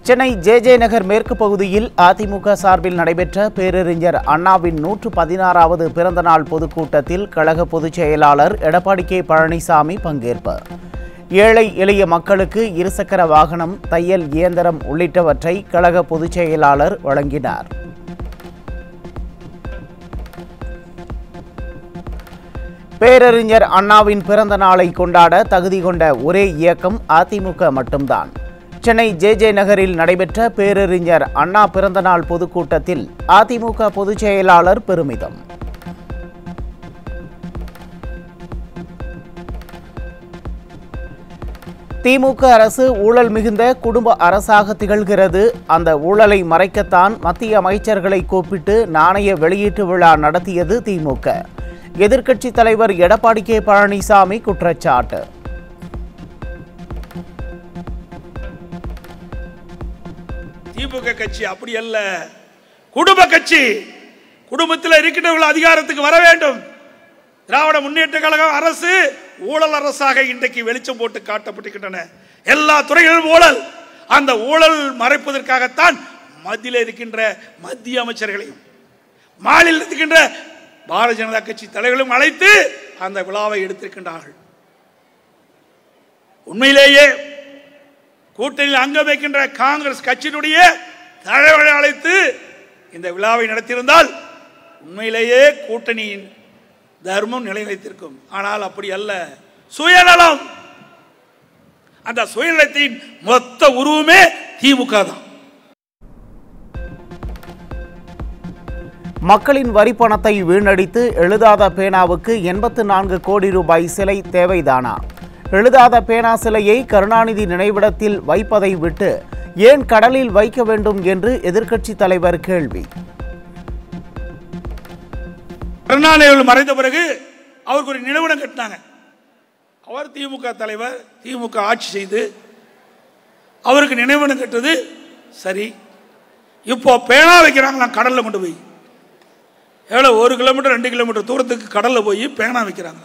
Chennai J நகர் மேற்கு பகுதியில் அதிமுக சார்பில் நடைபெற்ற பேரறிஞர் அண்ணாவின் 116வது பிறந்தநாள் பொதுக்கூட்டத்தில் கழக பொதுச் செயலாளர் எடப்பாடி கே பழனிசாமி பங்கேற்பார். ஏழை எளிய மக்களுக்கு இருசக்கர வாகனம், தையல் இயந்திரம் உள்ளிட்டவற்றை கழக பொதுச் செயலாளர் வழங்கினார். பேரறிஞர் அண்ணாவின் பிறந்த நாளை கொண்டாட தகுதி கொண்ட ஒரே இயக்கம் அதிமுக மட்டும்தான். சென்னை ஜே நகரில் நடைபெற்ற பேரறிஞர் அண்ணா பிறந்தநாள் பொதுக்கூட்டத்தில் அதிமுக பொதுச் செயலாளர் பெருமிதம். திமுக அரசு ஊழல் மிகுந்த குடும்ப அரசாக திகழ்கிறது. அந்த ஊழலை மறைக்கத்தான் மத்திய அமைச்சர்களை கூப்பிட்டு நாணய வெளியீட்டு விழா நடத்தியது திமுக. எதிர்க்கட்சித் தலைவர் எடப்பாடி கே பழனிசாமி குற்றச்சாட்டு. திமுக கட்சி அப்படி அல்ல, குடும்ப கட்சி. குடும்பத்தில் இருக்கின்றவர்கள் அதிகாரத்துக்கு வர வேண்டும். திராவிட முன்னேற்ற கழகம் அரசு ஊழல் அரசாக இன்றைக்கு வெளிச்சம் போட்டு காட்டப்பட்டிருக்கின்றன. எல்லா துறைகளிலும் ஊழல். அந்த ஊழல் மறைப்பதற்காகத்தான் மத்தியில் இருக்கின்ற மத்திய அமைச்சர்களையும் மாநிலத்தில் இருக்கின்ற பாரதிய ஜனதா கட்சி தலைவர்களும் அழைத்து அந்த விழாவை எடுத்திருக்கின்றார்கள். உண்மையிலேயே கூட்டணியில் அங்கம் வைக்கின்ற காங்கிரஸ் கட்சியினுடைய தலைவர்களை அழைத்து இந்த விழாவை நடத்தியிருந்தால் உண்மையிலேயே கூட்டணியின் தர்மம் நிலைநிலைத்திருக்கும். ஆனால் அப்படி அல்ல, சுயநலம். அந்த சுயநலத்தின் மொத்த உருவமே திமுக தான். மக்களின் வரி பணத்தை வீணடித்து எழுதாத பேனாவுக்கு 84 கோடி ரூபாய் சிலை தேவைதானா? எழுதாத பேனா சிலையை கருணாநிதி நினைவிடத்தில் வைப்பதை விட்டு ஏன் கடலில் வைக்க வேண்டும் என்று எதிர்க்கட்சித் தலைவர் கேள்வி. கருணாநிதி மறைந்த பிறகு அவருக்கு ஒரு நினைவிடம் கட்டினாங்க. அவர் திமுக தலைவர், திமுக ஆட்சி செய்து அவருக்கு நினைவிடம் கட்டுறது சரி. இப்போ பேனா வைக்கிறாங்களாம் கடல்ல கொண்டு போய். எவ்வளோ 1 கிலோமீட்டர் 2 கிலோமீட்டர் தூரத்துக்கு கடல்ல போய் பேனா வைக்கிறாங்க.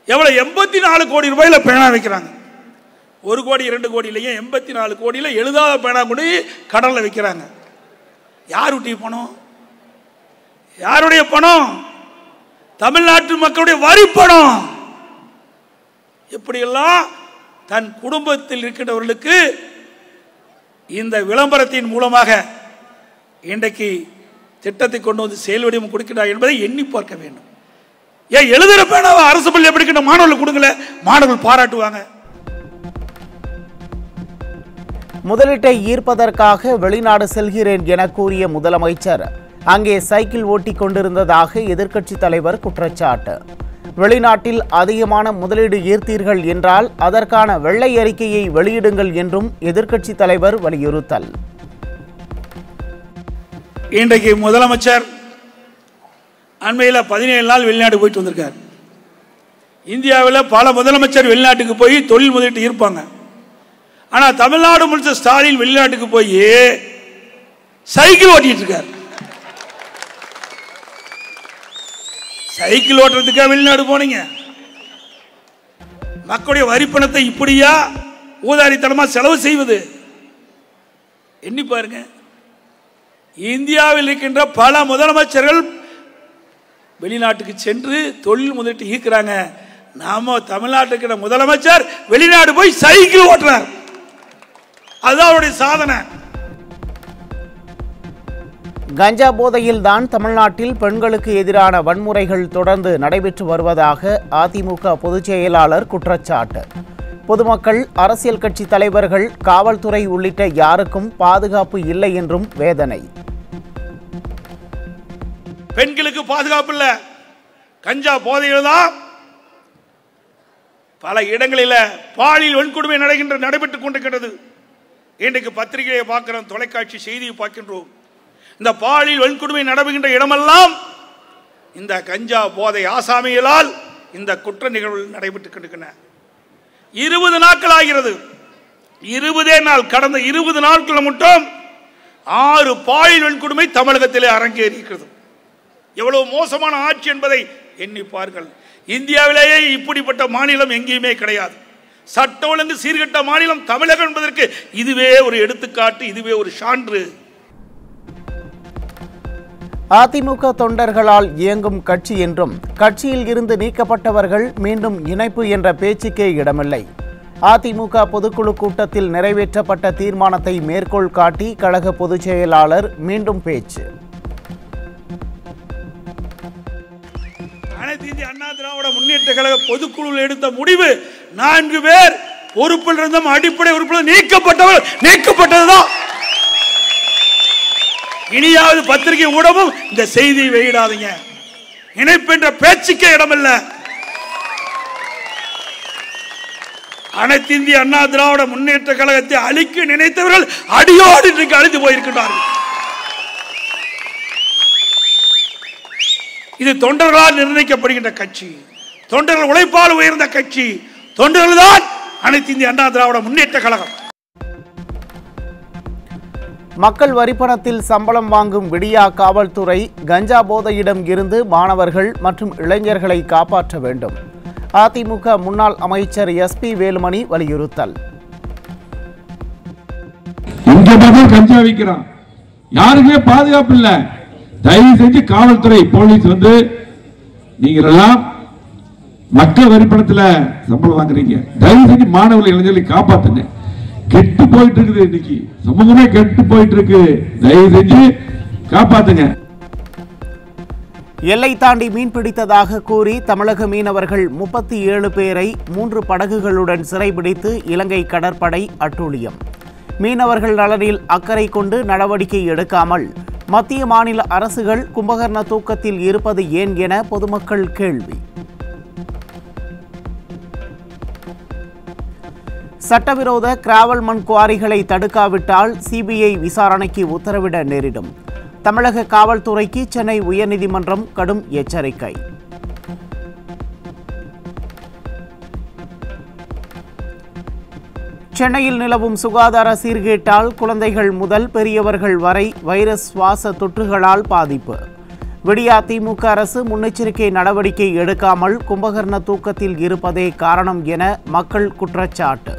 எவ்வளோ 84 கோடி ரூபாயில பேனா வைக்கிறாங்க. 1 கோடி 2 கோடியிலேயே 84 கோடியில எழுதாத பேனா கொண்டு கடல்ல வைக்கிறாங்க. யாருடைய பணம்? யாருடைய பணம்? தமிழ்நாட்டு மக்களுடைய வரி பணம். எப்படியெல்லாம் தன் குடும்பத்தில் இருக்கின்றவர்களுக்கு இந்த விளம்பரத்தின் மூலமாக இன்றைக்கு திட்டத்தை கொண்டு வந்து செயல் வடிவம் கொடுக்கிறார் என்பதை எண்ணி பார்க்க வேண்டும். ஏன் எழுதுற பேனாவை அரசு பள்ளி படிக்கின்ற மாணவர்கள் கொடுங்கல, மாணவர்கள் பாராட்டுவாங்க. முதலீட்டை ஈர்ப்பதற்காக வெளிநாடு செல்கிறேன் என கூறிய முதலமைச்சர் அங்கே சைக்கிள் ஓட்டிக் கொண்டிருந்ததாக எதிர்க்கட்சித் தலைவர் குற்றச்சாட்டு. வெளிநாட்டில் அதிகமான முதலீடு ஈர்த்தீர்கள் என்றால் அதற்கான வெள்ளை அறிக்கையை வெளியிடுங்கள் என்றும் எதிர்க்கட்சித் தலைவர் வலியுறுத்தல். இன்றைக்கு முதலமைச்சர் அண்மையில் 17 நாள் வெளிநாடு போயிட்டு வந்திருக்கார். இந்தியாவில் பல முதலமைச்சர் வெளிநாட்டுக்கு போய் தொழில் முதலீட்டு ஈர்ப்பாங்க. ஆனால் தமிழ்நாடு முதலமைச்சர் ஸ்டாலின் வெளிநாட்டுக்கு போய் சைக்கிள் ஓட்டிட்டு இருக்கார். சைக்கிள் ஓட்டுறதுக்காக வெளிநாடு போனீங்க? மக்களுடைய வரி பணத்தை இப்படியா ஊதாரித்தனமா செலவு செய்வது? எண்ணி பாருங்க. இந்தியாவில் இருக்கின்ற பல முதலமைச்சர்கள் வெளிநாட்டுக்கு சென்று தொழில் முதலீட்டு ஈர்க்கிறாங்க. நாம தமிழ்நாட்டில் இருக்கிற முதலமைச்சர் வெளிநாடு போய் சைக்கிள் ஓட்டுறார். அதுதான் அவருடைய சாதனை. கஞ்சா போதையில் தான் தமிழ்நாட்டில் பெண்களுக்கு எதிரான வன்முறைகள் தொடர்ந்து நடைபெற்று வருவதாக அதிமுக பொதுச் செயலாளர் குற்றச்சாட்டு. பொதுமக்கள், அரசியல் கட்சி தலைவர்கள், காவல்துறை உள்ளிட்ட யாருக்கும் பாதுகாப்பு இல்லை என்றும் வேதனை. பெண்களுக்கு பாதுகாப்பு இல்ல, கஞ்சா போதையில் தான் பல இடங்களில் பாலியல் வன்கொடுமை நடைபெற்றுக் கொண்டிருக்கிறது. இன்றைக்கு பத்திரிகையை பார்க்கிறோம், தொலைக்காட்சி செய்தியை பார்க்கின்றோம். இந்த பாலியல் வன்கொடுமை நடைபெறுகின்ற இடமெல்லாம் இந்த கஞ்சா போதை ஆசாமிகளால் இந்த குற்ற நிகழ்வுகள் நடைபெற்றுக் கொண்டிருக்கின்றன. 20 நாட்கள் ஆகிறது. 20 நாள், கடந்த 20 நாட்கள் மட்டும் 6 பாலியல் வன்கொடுமை தமிழகத்திலே அரங்கேறி இருக்கிறது. எவ்வளவு மோசமான ஆட்சி என்பதை எண்ணி பாருங்கள். இந்தியாவிலேயே இப்படிப்பட்ட மாநிலம் எங்கேயுமே கிடையாது. சட்ட ஒழுங்கு சீர்கெட்ட மாநிலம் தமிழகம் என்பதற்கு இதுவே ஒரு எடுத்துக்காட்டு, இதுவே ஒரு சான்று. அதிமுக தொண்டர்களால் இயங்கும் கட்சி என்றும் கட்சியில் இருந்து நீக்கப்பட்டவர்கள் மீண்டும் இணைப்பு என்ற பேச்சுக்கே இடமில்லை. அதிமுக பொதுக்குழு கூட்டத்தில் நிறைவேற்றப்பட்ட தீர்மானத்தை மேற்கோள் காட்டி கழக பொதுச் செயலாளர் மீண்டும் பேச்சு. அனைத்து இந்திய அண்ணா திராவிட முன்னேற்ற கழக பொதுக்குழு எடுத்த முடிவு 4 பேர் பொறுப்பில் இருந்தும் அடிப்படை உறுப்பினர் நீக்கப்பட்டதுதான். இனியாவது பத்திரிகை ஊடகம் இந்த செய்தியை வெளியிடாதீங்க. இணைப்பு என்ற பேச்சுக்கே இடமில்ல. அனைத்து இந்திய அண்ணா திராவிட முன்னேற்ற கழகத்தை அழிக்க நினைத்தவர்கள் அடியோடு இன்றைக்கு அழிந்து போயிருக்கிறார்கள். இது தொண்டர்களால் நிர்ணயிக்கப்படுகின்ற கட்சி, தொண்டர்கள் உழைப்பால் உயர்ந்த கட்சி, தொண்டர்கள் தான் அனைத்து இந்திய அண்ணா திராவிட முன்னேற்ற கழகம். மக்கள் வரிப்பணத்தில் சம்பளம் வாங்கும் விடியா காவல்துறை கஞ்சா போதையிடம் இருந்து மாணவர்கள் மற்றும் இளைஞர்களை காப்பாற்ற வேண்டும். அதிமுக முன்னாள் அமைச்சர் SP வேலுமணி வலியுறுத்தல். கஞ்சா விற்கிறான், யாருக்குமே பாதுகாப்பு இல்ல. தயவு செஞ்சு காவல்துறை போலீஸ் வந்து நீங்க எல்லாம் மக்கள் வரிப்பணத்துல சம்பளம் வாங்குறீங்க, தயவு செஞ்சு மாணவர்கள் இளைஞர்களை காப்பாத்துங்க. கெட்டு போயிட்டு இருக்குது, இன்னைக்கு சமூகமே கெட்டு போயிட்டு இருக்கு, தயவு செஞ்சு காப்பாத்துங்க. எல்லை தாண்டி மீன் பிடித்ததாக கூறி தமிழக மீனவர்கள் 37 பேரை 3 படகுகளுடன் சிறைபிடித்து இலங்கை கடற்படை அட்டூழியம். மீனவர்கள் நலனில் அக்கறை கொண்டு நடவடிக்கை எடுக்காமல் மத்திய மாநில அரசுகள் கும்பகர்ண தூக்கத்தில் இருப்பது ஏன் என பொதுமக்கள் கேள்வி. சட்டவிரோத கிராவல் மண் குவாரிகளை தடுக்காவிட்டால் CBI விசாரணைக்கு உத்தரவிட நேரிடும். தமிழக காவல்துறைக்கு சென்னை உயர்நீதிமன்றம் கடும் எச்சரிக்கை. சென்னையில் நிலவும் சுகாதார சீர்கேட்டால் குழந்தைகள் முதல் பெரியவர்கள் வரை வைரஸ் சுவாச தொற்றுகளால் பாதிப்பு. விடியா திமுக அரசு முன்னெச்சரிக்கை நடவடிக்கை எடுக்காமல் கும்பகர்ண தூக்கத்தில் இருப்பதே காரணம் என மக்கள் குற்றச்சாட்டு.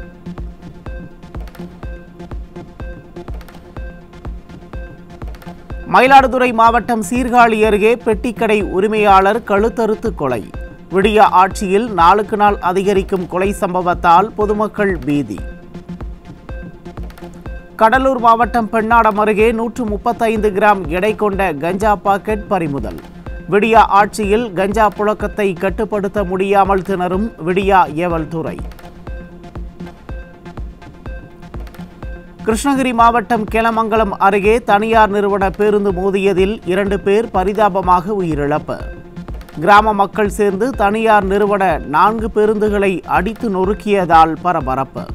மயிலாடுதுறை மாவட்டம் சீர்காழி அருகே பெட்டிக்கடை உரிமையாளர் கழுத்தறுத்து கொலை. விடியா ஆட்சியில் நாளுக்கு நாள் அதிகரிக்கும் கொலை சம்பவத்தால் பொதுமக்கள் பீதி. கடலூர் மாவட்டம் பெண்ணாடம் அருகே 135 கிராம் எடை கொண்ட கஞ்சா பாக்கெட் பறிமுதல். விடியா ஆட்சியில் கஞ்சா புழக்கத்தை கட்டுப்படுத்த முடியாமல் திணறும் விடியா ஏவல் துறை. கிருஷ்ணகிரி மாவட்டம் கெலமங்கலம் அருகே தனியார் நிறுவன பேருந்து மோதியதில் 2 பேர் பரிதாபமாக உயிரிழப்பு. கிராம மக்கள் சேர்ந்து தனியார் நிறுவன 4 பேருந்துகளை அடித்து நொறுக்கியதால் பரபரப்பு.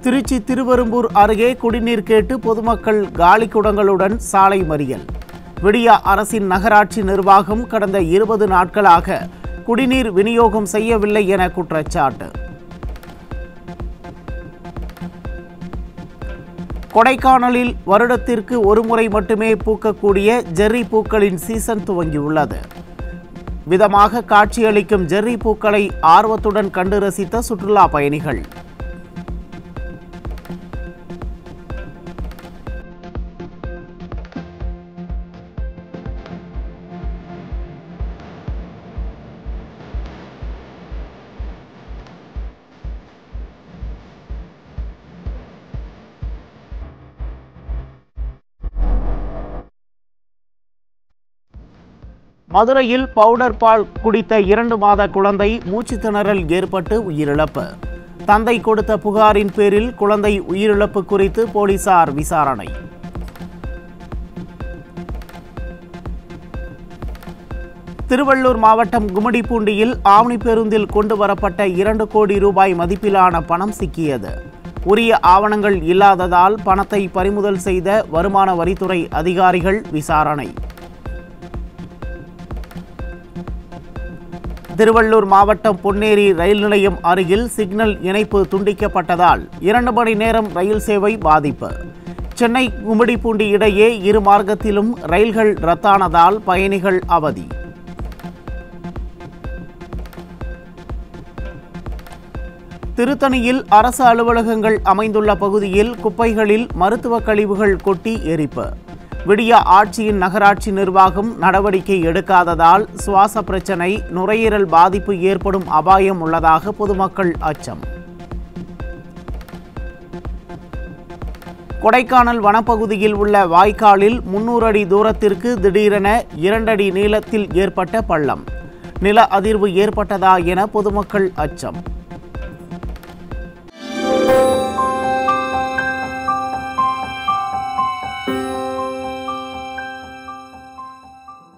திருச்சி திருவெரும்பூர் அருகே குடிநீர் கேட்டு பொதுமக்கள் காலி குடங்களுடன் சாலை மறியல். விடியா அரசின் நகராட்சி நிர்வாகம் கடந்த 20 நாட்களாக குடிநீர் விநியோகம் செய்யவில்லை என குற்றச்சாட்டு. கொடைக்கானலில் வருடத்திற்கு ஒரு முறை மட்டுமே பூக்கக்கூடிய ஜெர்ரி பூக்களின் சீசன் துவங்கியுள்ளது. விதமாக காட்சியளிக்கும் ஜெர்ரி பூக்களை ஆர்வத்துடன் கண்டு ரசித்த சுற்றுலா பயணிகள். மதுரையில் பவுடர் பால் குடித்த 2 மாத குழந்தை மூச்சு திணறல் ஏற்பட்டு உயிரிழப்பு. தந்தை கொடுத்த புகாரின் பேரில் குழந்தை உயிரிழப்பு குறித்து போலீசார் விசாரணை. திருவள்ளூர் மாவட்டம் கும்மிடிப்பூண்டியில் ஆம்னி பேருந்தில் கொண்டு வரப்பட்ட 2 கோடி ரூபாய் மதிப்பிலான பணம் சிக்கியது. உரிய ஆவணங்கள் இல்லாததால் பணத்தை பறிமுதல் செய்த வருமான வரித்துறை அதிகாரிகள் விசாரணை. திருவள்ளூர் மாவட்டம் பொன்னேரி ரயில் நிலையம் அருகில் சிக்னல் இணைப்பு துண்டிக்கப்பட்டதால் 2 மணி நேரம் ரயில் சேவை பாதிப்பு. சென்னை கும்மிடிப்பூண்டி இடையே இரு மார்க்கத்திலும் ரயில்கள் ரத்தானதால் பயணிகள் அவதி. திருத்தணியில் அரசு அலுவலகங்கள் அமைந்துள்ள பகுதியில் குப்பைகளில் மருத்துவ கழிவுகள் கொட்டி எரிப்பு. விடிய ஆட்சியின் நகராட்சி நிர்வாகம் நடவடிக்கை எடுக்காததால் சுவாச பிரச்சனை, நுரையீரல் பாதிப்பு ஏற்படும் அபாயம் உள்ளதாக பொதுமக்கள் அச்சம். கொடைக்கானல் வனப்பகுதியில் உள்ள வாய்க்காலில் 300 அடி தூரத்திற்கு திடீரென 2 அடி நீளத்தில் ஏற்பட்ட பள்ளம். நில அதிர்வு ஏற்பட்டதா என பொதுமக்கள் அச்சம்.